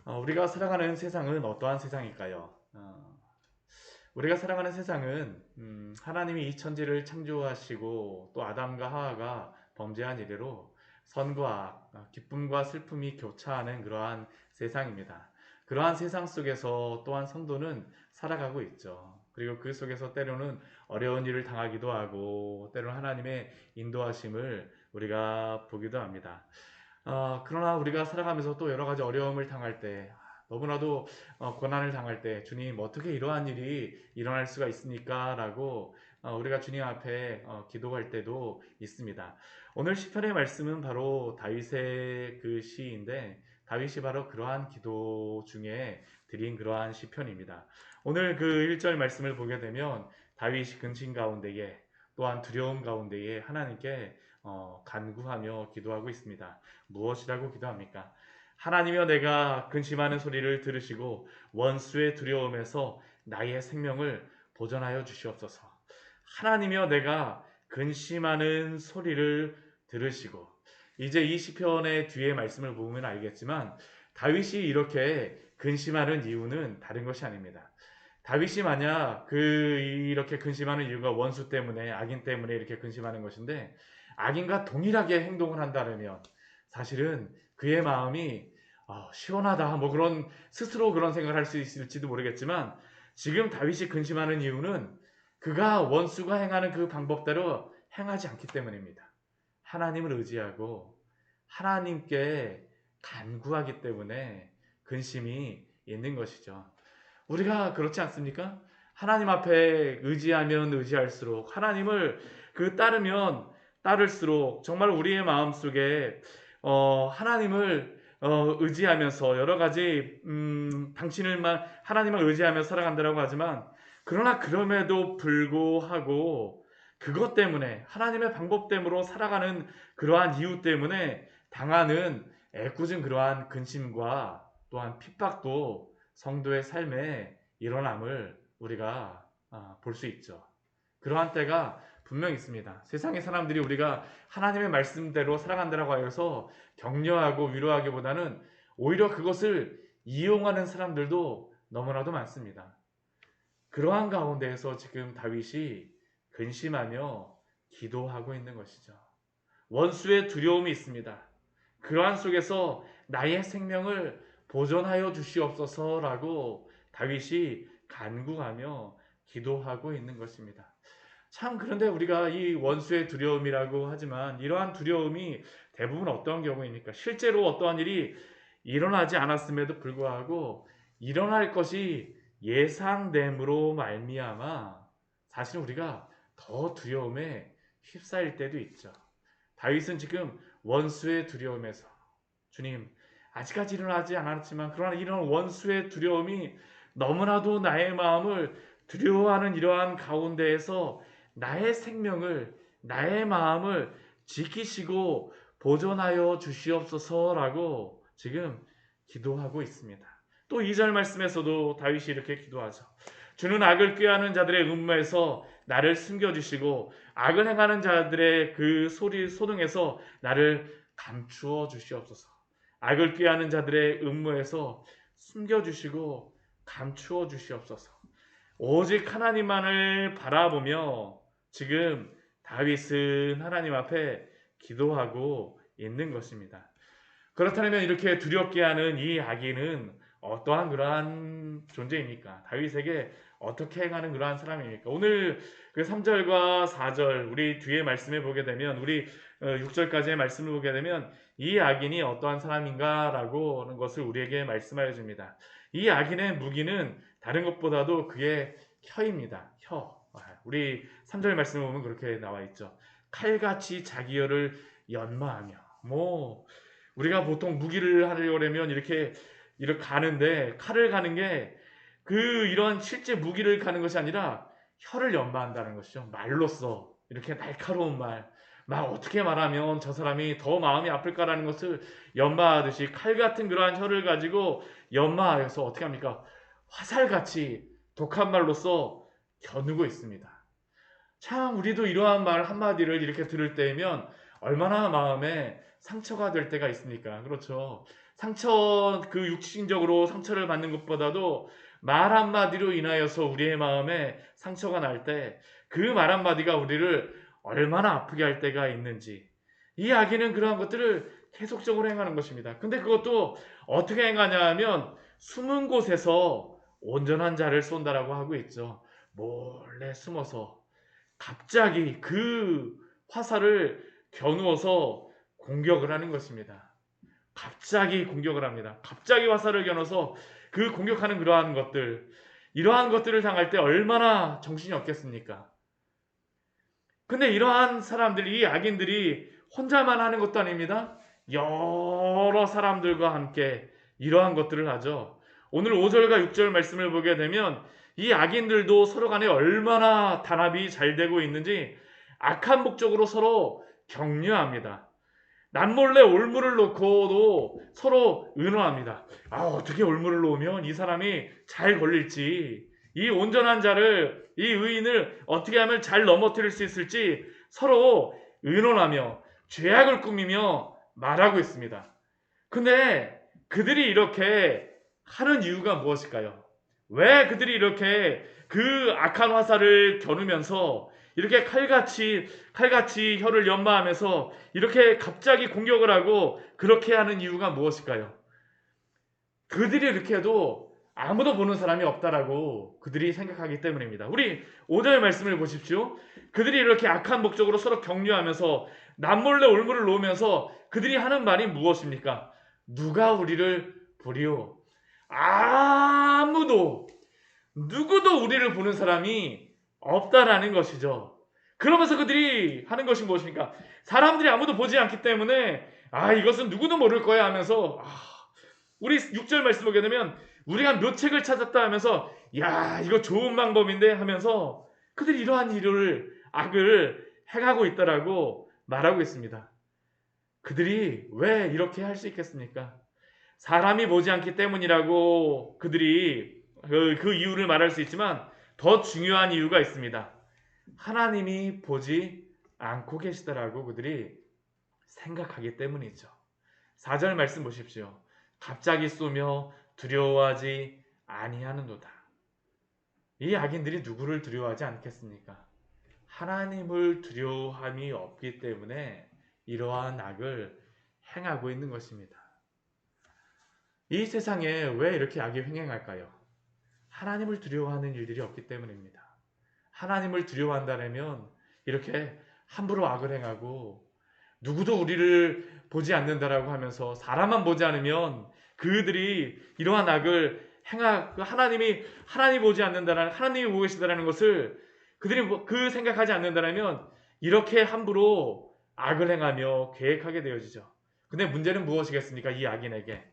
우리가 살아가는 세상은 어떠한 세상일까요? 우리가 살아가는 세상은 하나님이 이 천지를 창조하시고 또 아담과 하와가 범죄한 이래로 선과 악, 기쁨과 슬픔이 교차하는 그러한 세상입니다. 그러한 세상 속에서 또한 성도는 살아가고 있죠. 그리고 그 속에서 때로는 어려운 일을 당하기도 하고 때로는 하나님의 인도하심을 우리가 보기도 합니다. 그러나 우리가 살아가면서 또 여러 가지 어려움을 당할 때, 너무나도 고난을 당할 때, 주님, 어떻게 이러한 일이 일어날 수가 있습니까? 라고 우리가 주님 앞에 기도할 때도 있습니다. 오늘 시편의 말씀은 바로 다윗의 그 시인데, 다윗이 바로 그러한 기도 중에 드린 그러한 시편입니다. 오늘 그 1절 말씀을 보게 되면, 다윗이 근심 가운데에, 또한 두려움 가운데에 하나님께 간구하며 기도하고 있습니다. 무엇이라고 기도합니까? 하나님이여, 내가 근심하는 소리를 들으시고 원수의 두려움에서 나의 생명을 보전하여 주시옵소서. 하나님이여, 내가 근심하는 소리를 들으시고, 이제 이 시편의 뒤에 말씀을 보면 알겠지만 다윗이 이렇게 근심하는 이유는 다른 것이 아닙니다. 다윗이 만약 이렇게 근심하는 이유가 원수 때문에, 악인 때문에 이렇게 근심하는 것인데, 악인과 동일하게 행동을 한다면 사실은 그의 마음이 시원하다, 뭐 그런, 스스로 그런 생각을 할 수 있을지도 모르겠지만, 지금 다윗이 근심하는 이유는 그가 원수가 행하는 그 방법대로 행하지 않기 때문입니다. 하나님을 의지하고 하나님께 간구하기 때문에 근심이 있는 것이죠. 우리가 그렇지 않습니까? 하나님 앞에 의지하면 의지할수록, 하나님을 따르면 따를수록, 정말 우리의 마음속에 하나님을 의지하면서 여러 가지 당신을만 하나님을 의지하며 살아간다고 하지만, 그러나 그럼에도 불구하고 그것 때문에, 하나님의 방법대로 살아가는 그러한 이유 때문에 당하는 애꿎은 그러한 근심과 또한 핍박도 성도의 삶에 일어남을 우리가 볼 수 있죠. 그러한 때가 분명히 있습니다. 세상의 사람들이 우리가 하나님의 말씀대로 살아간다고 해서 격려하고 위로하기보다는 오히려 그것을 이용하는 사람들도 너무나도 많습니다. 그러한 가운데에서 지금 다윗이 근심하며 기도하고 있는 것이죠. 원수의 두려움이 있습니다. 그러한 속에서 나의 생명을 보존하여 주시옵소서라고 다윗이 간구하며 기도하고 있는 것입니다. 참, 그런데 우리가 이 원수의 두려움이라고 하지만 이러한 두려움이 대부분 어떤 경우입니까? 실제로 어떠한 일이 일어나지 않았음에도 불구하고 일어날 것이 예상됨으로 말미암아 사실 우리가 더 두려움에 휩싸일 때도 있죠. 다윗은 지금 원수의 두려움에서, 주님, 아직까지 일어나지 않았지만 그러나 이런 원수의 두려움이 너무나도 나의 마음을 두려워하는 이러한 가운데에서 나의 생명을, 나의 마음을 지키시고 보존하여 주시옵소서라고 지금 기도하고 있습니다. 또 2절 말씀에서도 다윗이 이렇게 기도하죠. 주는 악을 꾀하는 자들의 음모에서 나를 숨겨주시고 악을 행하는 자들의 그 소동에서 나를 감추어 주시옵소서. 악을 꾀하는 자들의 음모에서 숨겨주시고 감추어 주시옵소서. 오직 하나님만을 바라보며 지금 다윗은 하나님 앞에 기도하고 있는 것입니다. 그렇다면 이렇게 두렵게 하는 이 악인은 어떠한 그러한 존재입니까? 다윗에게 어떻게 행하는 그러한 사람입니까? 오늘 그 3절과 4절 우리 뒤에 말씀을 보게 되면, 우리 6절까지의 말씀을 보게 되면 이 악인이 어떠한 사람인가라고 하는 것을 우리에게 말씀하여 줍니다. 이 악인의 무기는 다른 것보다도 그의 혀입니다. 혀. 우리 3절 말씀을 보면 그렇게 나와 있죠. 칼같이 자기 혀를 연마하며. 우리가 보통 무기를 하려면 이렇게 가는데, 칼을 가는 게 이런 실제 무기를 가는 것이 아니라 혀를 연마한다는 것이죠. 말로써 이렇게 날카로운 말, 막 어떻게 말하면 저 사람이 더 마음이 아플까라는 것을 연마하듯이 칼 같은 그러한 혀를 가지고 연마하여서 어떻게 합니까? 화살같이 독한 말로써 겨누고 있습니다. 참, 우리도 이러한 말 한마디를 이렇게 들을 때면 얼마나 마음에 상처가 될 때가 있습니까? 그렇죠. 상처, 그 육신적으로 상처를 받는 것보다도 말 한마디로 인하여서 우리의 마음에 상처가 날 때 그 말 한마디가 우리를 얼마나 아프게 할 때가 있는지, 이 악인은 그러한 것들을 계속적으로 행하는 것입니다. 근데 그것도 어떻게 행하냐 하면 숨은 곳에서 온전한 자를 쏜다라고 하고 있죠. 몰래 숨어서 갑자기 그 화살을 겨누어서 공격을 하는 것입니다. 갑자기 공격을 합니다. 갑자기 화살을 겨눠서 그 공격하는 그러한 것들, 이러한 것들을 당할 때 얼마나 정신이 없겠습니까? 근데 이러한 사람들이, 이 악인들이 혼자만 하는 것도 아닙니다. 여러 사람들과 함께 이러한 것들을 하죠. 오늘 5절과 6절 말씀을 보게 되면 이 악인들도 서로 간에 얼마나 단합이 잘 되고 있는지 악한 목적으로 서로 격려합니다. 남몰래 올무를 놓고도 서로 의논합니다. 어떻게 올무를 놓으면 이 사람이 잘 걸릴지, 이 온전한 자를, 이 의인을 어떻게 하면 잘 넘어뜨릴 수 있을지 서로 의논하며 죄악을 꾸미며 말하고 있습니다. 근데 그들이 이렇게 하는 이유가 무엇일까요? 왜 그들이 이렇게 그 악한 화살을 겨누면서 이렇게 칼같이 혀를 연마하면서 이렇게 갑자기 공격을 하고 그렇게 하는 이유가 무엇일까요? 그들이 이렇게 해도 아무도 보는 사람이 없다라고 그들이 생각하기 때문입니다. 우리 5절 말씀을 보십시오. 그들이 이렇게 악한 목적으로 서로 격려하면서 남몰래 올무를 놓으면서 그들이 하는 말이 무엇입니까? 누가 우리를 보리오? 누구도 우리를 보는 사람이 없다라는 것이죠. 그러면서 그들이 하는 것이 무엇입니까? 사람들이 아무도 보지 않기 때문에 이것은 누구도 모를 거야 하면서 우리 6절 말씀 보게 되면 우리가 묘책을 찾았다 하면서 이거 좋은 방법인데 하면서 그들이 이러한 악을 행하고 있다라고 말하고 있습니다. 그들이 왜 이렇게 할 수 있겠습니까? 사람이 보지 않기 때문이라고 그들이 그 이유를 말할 수 있지만 더 중요한 이유가 있습니다. 하나님이 보지 않고 계시다라고 그들이 생각하기 때문이죠. 4절 말씀 보십시오. 갑자기 쏘며 두려워하지 아니하는도다. 이 악인들이 누구를 두려워하지 않겠습니까? 하나님을 두려워함이 없기 때문에 이러한 악을 행하고 있는 것입니다. 이 세상에 왜 이렇게 악이 횡행할까요? 하나님을 두려워하는 일들이 없기 때문입니다. 하나님을 두려워한다면 이렇게 함부로 악을 행하고 누구도 우리를 보지 않는다라고 하면서 사람만 보지 않으면 그들이 이러한 악을 행하고 하나님이 보지 않는다라는, 하나님이 보고 계시다라는 것을 그들이 그 생각하지 않는다라면 이렇게 함부로 악을 행하며 계획하게 되어지죠. 근데 문제는 무엇이겠습니까? 이 악인에게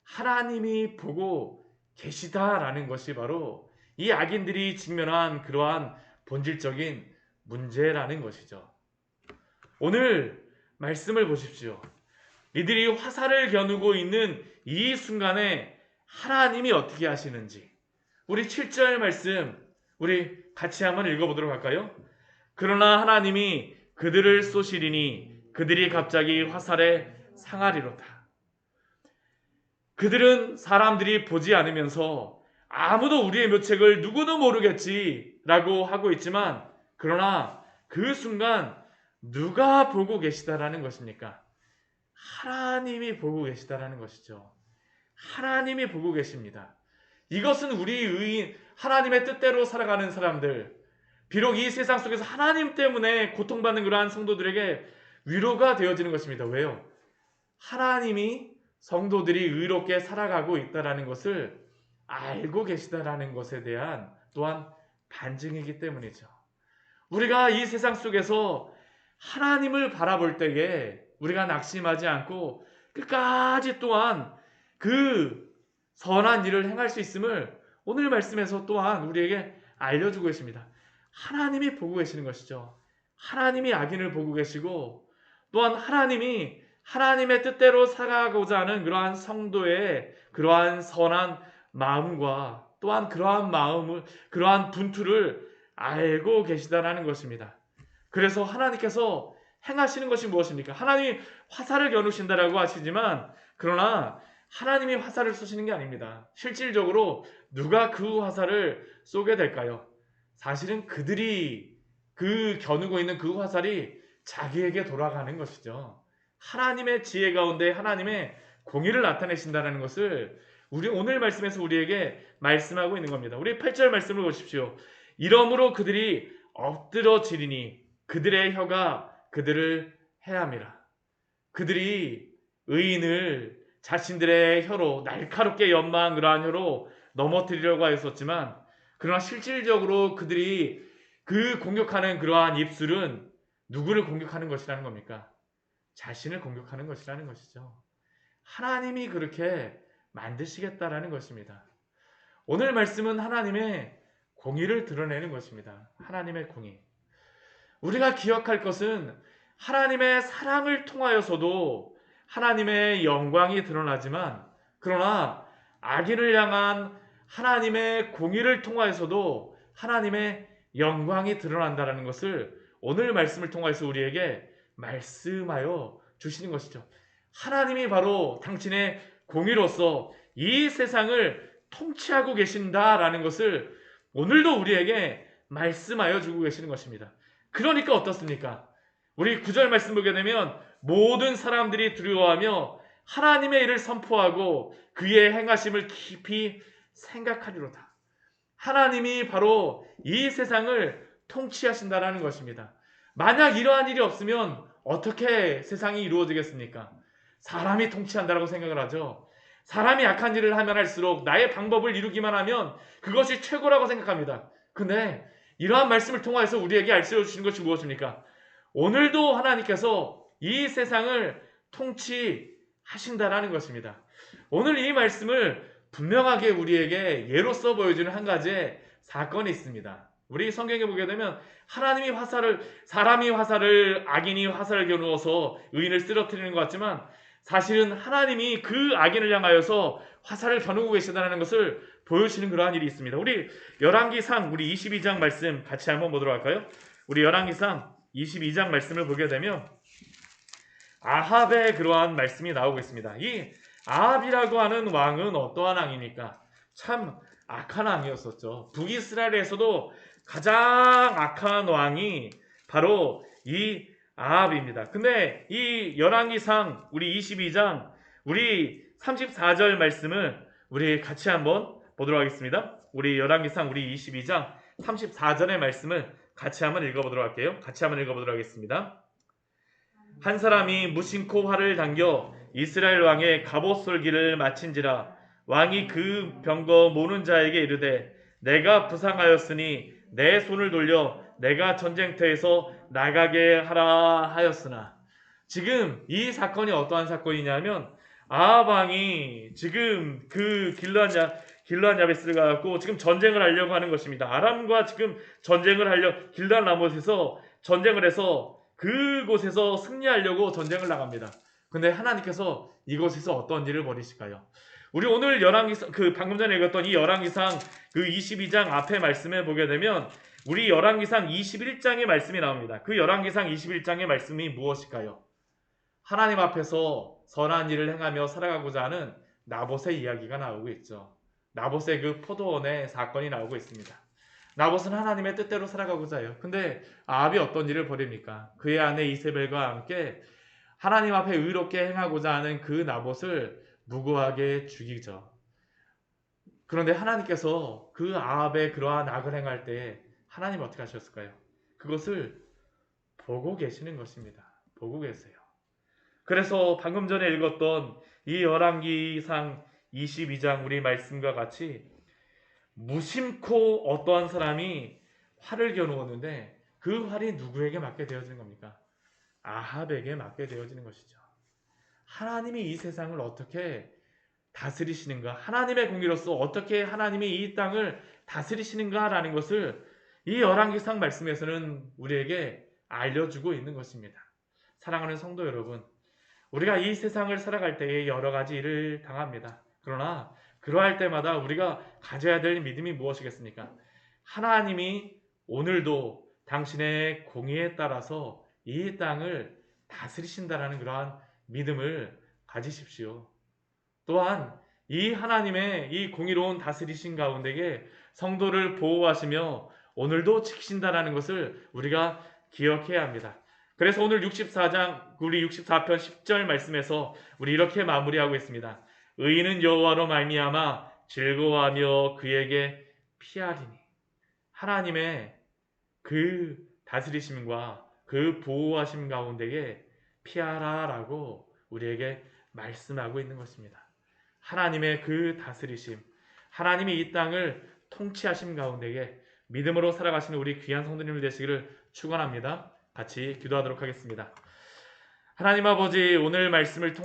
하나님이 보고 계시다라는 것이 바로 이 악인들이 직면한 그러한 본질적인 문제라는 것이죠. 오늘 말씀을 보십시오. 이들이 화살을 겨누고 있는 이 순간에 하나님이 어떻게 하시는지 우리 7절 말씀 우리 같이 한번 읽어보도록 할까요? 그러나 하나님이 그들을 쏘시리니 그들이 갑자기 화살에 상하리로다. 그들은 사람들이 보지 않으면서 아무도 우리의 묘책을 누구도 모르겠지라고 하고 있지만 그러나 그 순간 누가 보고 계시다라는 것입니까? 하나님이 보고 계시다라는 것이죠. 하나님이 보고 계십니다. 이것은 우리 의인, 하나님의 뜻대로 살아가는 사람들, 비록 이 세상 속에서 하나님 때문에 고통받는 그러한 성도들에게 위로가 되어지는 것입니다. 왜요? 하나님이 성도들이 의롭게 살아가고 있다는 것을 알고 계시다라는 것에 대한 또한 반증이기 때문이죠. 우리가 이 세상 속에서 하나님을 바라볼 때에 우리가 낙심하지 않고 끝까지 또한 그 선한 일을 행할 수 있음을 오늘 말씀에서 또한 우리에게 알려주고 계십니다. 하나님이 보고 계시는 것이죠. 하나님이 악인을 보고 계시고 또한 하나님이 하나님의 뜻대로 살아가고자 하는 그러한 성도의 그러한 선한 마음과 또한 그러한 분투를 알고 계시다라는 것입니다. 그래서 하나님께서 행하시는 것이 무엇입니까? 하나님이 화살을 겨누신다라고 하시지만 그러나 하나님이 화살을 쏘시는 게 아닙니다. 실질적으로 누가 그 화살을 쏘게 될까요? 사실은 그들이 그 겨누고 있는 그 화살이 자기에게 돌아가는 것이죠. 하나님의 지혜 가운데 하나님의 공의를 나타내신다는 것을 우리 오늘 말씀에서 우리에게 말씀하고 있는 겁니다. 우리 8절 말씀을 보십시오. 이러므로 그들이 엎드러지리니 그들의 혀가 그들을 해함이라. 그들이 의인을 자신들의 혀로 날카롭게 연마한 그러한 혀로 넘어뜨리려고 하였었지만 그러나 실질적으로 그들이 그 공격하는 그러한 입술은 누구를 공격하는 것이라는 겁니까? 자신을 공격하는 것이라는 것이죠. 하나님이 그렇게 만드시겠다라는 것입니다. 오늘 말씀은 하나님의 공의를 드러내는 것입니다. 하나님의 공의. 우리가 기억할 것은 하나님의 사랑을 통하여서도 하나님의 영광이 드러나지만 그러나 악인을 향한 하나님의 공의를 통하여서도 하나님의 영광이 드러난다는 것을 오늘 말씀을 통해서 우리에게 말씀하여 주시는 것이죠. 하나님이 바로 당신의 공의로서 이 세상을 통치하고 계신다라는 것을 오늘도 우리에게 말씀하여 주고 계시는 것입니다. 그러니까 어떻습니까? 우리 9절 말씀 보게 되면 모든 사람들이 두려워하며 하나님의 일을 선포하고 그의 행하심을 깊이 생각하리로다. 하나님이 바로 이 세상을 통치하신다라는 것입니다. 만약 이러한 일이 없으면 어떻게 세상이 이루어지겠습니까? 사람이 통치한다라고 생각을 하죠. 사람이 악한 일을 하면 할수록 나의 방법을 이루기만 하면 그것이 최고라고 생각합니다. 근데 이러한 말씀을 통해서 우리에게 알려주시는 것이 무엇입니까? 오늘도 하나님께서 이 세상을 통치하신다라는 것입니다. 오늘 이 말씀을 분명하게 우리에게 예로써 보여주는 한 가지의 사건이 있습니다. 우리 성경에 보게 되면 하나님이 사람이 화살을, 악인이 화살을 겨누어서 의인을 쓰러뜨리는 것 같지만 사실은 하나님이 그 악인을 향하여서 화살을 겨누고 계시다는 것을 보여주시는 그러한 일이 있습니다. 우리 열왕기상 우리 22장 말씀 같이 한번 보도록 할까요? 우리 열왕기상 22장 말씀을 보게 되면 아합의 그러한 말씀이 나오고 있습니다. 이 아합이라고 하는 왕은 어떠한 왕입니까? 참 악한 왕이었었죠. 북이스라엘에서도 가장 악한 왕이 바로 이 아합입니다. 근데 이 열왕기상 우리 22장 우리 34절 말씀을 우리 같이 한번 보도록 하겠습니다. 우리 열왕기상 우리 22장 34절의 말씀을 같이 한번 읽어보도록 할게요. 같이 한번 읽어보도록 하겠습니다. 한 사람이 무심코 활을 당겨 이스라엘 왕의 갑옷 솔기를 마친지라 왕이 그 병거 모는 자에게 이르되 내가 부상하였으니 내 손을 돌려 내가 전쟁터에서 나가게 하라 하였으나 지금 이 사건이 어떠한 사건이냐면 아합 왕이 지금 그 길르앗 야베스를 가고 지금 전쟁을 하려고 하는 것입니다. 아람과 지금 전쟁을 하려 길르앗 라못에서 전쟁을 해서 그곳에서 승리하려고 전쟁을 나갑니다. 근데 하나님께서 이곳에서 어떤 일을 벌이실까요? 우리 오늘 열왕기상 방금 전에 읽었던 이 열왕기상 그 22장 앞에 말씀에 보게 되면 우리 열왕기상 21장의 말씀이 나옵니다. 그 열왕기상 21장의 말씀이 무엇일까요? 하나님 앞에서 선한 일을 행하며 살아가고자 하는 나봇의 이야기가 나오고 있죠. 나봇의 그 포도원의 사건이 나오고 있습니다. 나봇은 하나님의 뜻대로 살아가고자 해요. 근데 아합이 어떤 일을 벌입니까? 그의 아내 이세벨과 함께 하나님 앞에 의롭게 행하고자 하는 그 나봇을 무고하게 죽이죠. 그런데 하나님께서 그 아합의 그러한 악을 행할 때 하나님 어떻게 하셨을까요? 그것을 보고 계시는 것입니다. 보고 계세요. 그래서 방금 전에 읽었던 이 열왕기상 22장 우리 말씀과 같이 무심코 어떠한 사람이 활을 겨누었는데 그 활이 누구에게 맞게 되어지는 겁니까? 아합에게 맞게 되어지는 것이죠. 하나님이 이 세상을 어떻게 다스리시는가? 하나님의 공의로서 어떻게 하나님이 이 땅을 다스리시는가라는 것을 이 열왕기상 말씀에서는 우리에게 알려주고 있는 것입니다. 사랑하는 성도 여러분, 우리가 이 세상을 살아갈 때에 여러 가지 일을 당합니다. 그러나 그러할 때마다 우리가 가져야 될 믿음이 무엇이겠습니까? 하나님이 오늘도 당신의 공의에 따라서 이 땅을 다스리신다라는 그러한 믿음을 가지십시오. 또한 이 하나님의 이 공의로운 다스리신 가운데에 성도를 보호하시며 오늘도 지키신다라는 것을 우리가 기억해야 합니다. 그래서 오늘 64장 우리 64편 10절 말씀에서 우리 이렇게 마무리하고 있습니다. 의인은 여호와로 말미암아 즐거워하며 그에게 피하리니. 하나님의 그 다스리심과 그 보호하심 가운데에 피하라라고 우리에게 말씀하고 있는 것입니다. 하나님의 그 다스리심, 하나님이 이 땅을 통치하심 가운데에 믿음으로 살아가시는 우리 귀한 성도님들 되시기를 축원합니다. 같이 기도하도록 하겠습니다. 하나님 아버지, 오늘 말씀을 통해